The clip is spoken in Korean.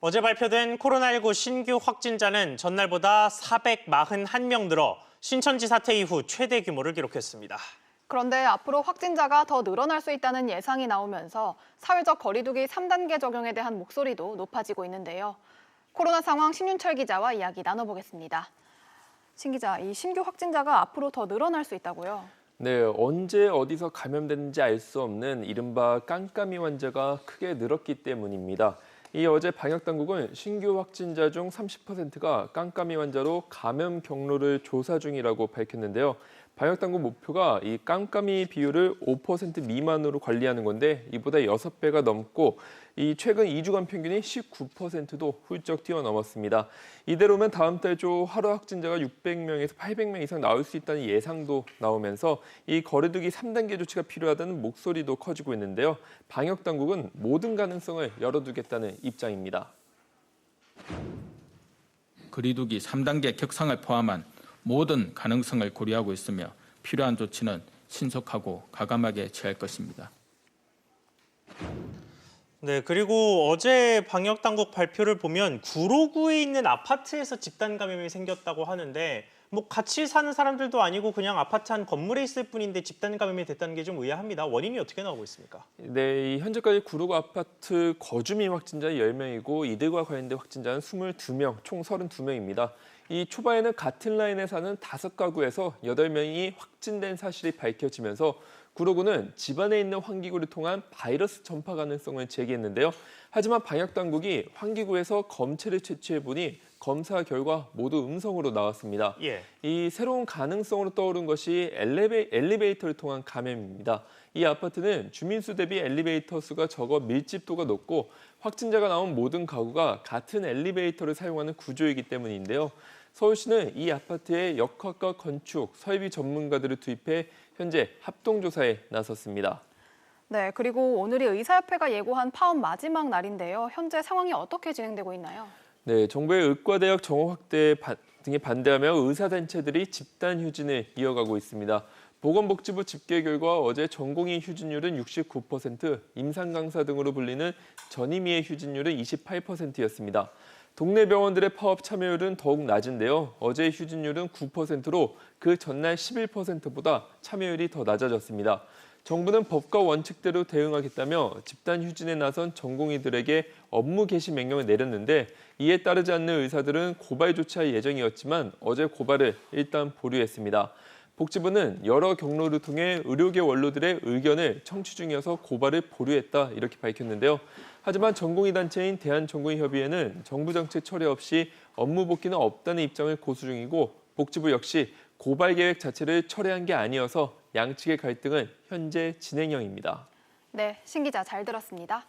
어제 발표된 코로나19 신규 확진자는 전날보다 441명 늘어 신천지 사태 이후 최대 규모를 기록했습니다. 그런데 앞으로 확진자가 더 늘어날 수 있다는 예상이 나오면서 사회적 거리두기 3단계 적용에 대한 목소리도 높아지고 있는데요. 코로나 상황 신윤철 기자와 이야기 나눠보겠습니다. 신 기자, 이 신규 확진자가 앞으로 더 늘어날 수 있다고요? 네, 언제 어디서 감염됐는지 알 수 없는 이른바 깜깜이 환자가 크게 늘었기 때문입니다. 이 어제 방역당국은 신규 확진자 중 30%가 깜깜이 환자로 감염 경로를 조사 중이라고 밝혔는데요. 방역당국 목표가 이 깜깜이 비율을 5% 미만으로 관리하는 건데 이보다 6배가 넘고 이 최근 2주간 평균이 19%도 훌쩍 뛰어넘었습니다. 이대로면 다음 달 초 하루 확진자가 600명에서 800명 이상 나올 수 있다는 예상도 나오면서 이 거리두기 3단계 조치가 필요하다는 목소리도 커지고 있는데요. 방역당국은 모든 가능성을 열어두겠다는 입장입니다. 거리두기 3단계 격상을 포함한 모든 가능성을 고려하고 있으며 필요한 조치는 신속하고 과감하게 취할 것입니다. 네, 그리고 어제 방역당국 발표를 보면 구로구에 있는 아파트에서 집단 감염이 생겼다고 하는데 뭐 같이 사는 사람들도 아니고 그냥 아파트 한 건물에 있을 뿐인데 집단 감염이 됐다는 게 좀 의아합니다. 원인이 어떻게 나오고 있습니까? 네, 현재까지 구로구 아파트 거주민 확진자 10명이고 이들과 관련된 확진자는 22명, 총 32명입니다. 이 초반에는 같은 라인에 사는 5가구에서 8명이 확진된 사실이 밝혀지면서 구로구는 집안에 있는 환기구를 통한 바이러스 전파 가능성을 제기했는데요. 하지만 방역당국이 환기구에서 검체를 채취해보니 검사 결과 모두 음성으로 나왔습니다. 예. 이 새로운 가능성으로 떠오른 것이 엘리베이터를 통한 감염입니다. 이 아파트는 주민수 대비 엘리베이터 수가 적어 밀집도가 높고 확진자가 나온 모든 가구가 같은 엘리베이터를 사용하는 구조이기 때문인데요. 서울시는 이 아파트에 역학과 건축, 설비 전문가들을 투입해 현재 합동조사에 나섰습니다. 네, 그리고 오늘이 의사협회가 예고한 파업 마지막 날인데요. 현재 상황이 어떻게 진행되고 있나요? 네, 정부의 의과대학 정원 확대 등에 반대하며 의사단체들이 집단 휴진을 이어가고 있습니다. 보건복지부 집계 결과 어제 전공의 휴진율은 69%, 임상강사 등으로 불리는 전임의의 휴진율은 28%였습니다. 동네 병원들의 파업 참여율은 더욱 낮은데요. 어제 휴진율은 9%로 그 전날 11%보다 참여율이 더 낮아졌습니다. 정부는 법과 원칙대로 대응하겠다며 집단 휴진에 나선 전공의들에게 업무 개시 명령을 내렸는데 이에 따르지 않는 의사들은 고발 조치할 예정이었지만 어제 고발을 일단 보류했습니다. 복지부는 여러 경로를 통해 의료계 원로들의 의견을 청취 중이어서 고발을 보류했다 이렇게 밝혔는데요. 하지만 전공의 단체인 대한전공의협의회는 정부 정책 철회 없이 업무 복귀는 없다는 입장을 고수 중이고 복지부 역시 고발 계획 자체를 철회한 게 아니어서 양측의 갈등은 현재 진행형입니다. 네, 신 기자 잘 들었습니다.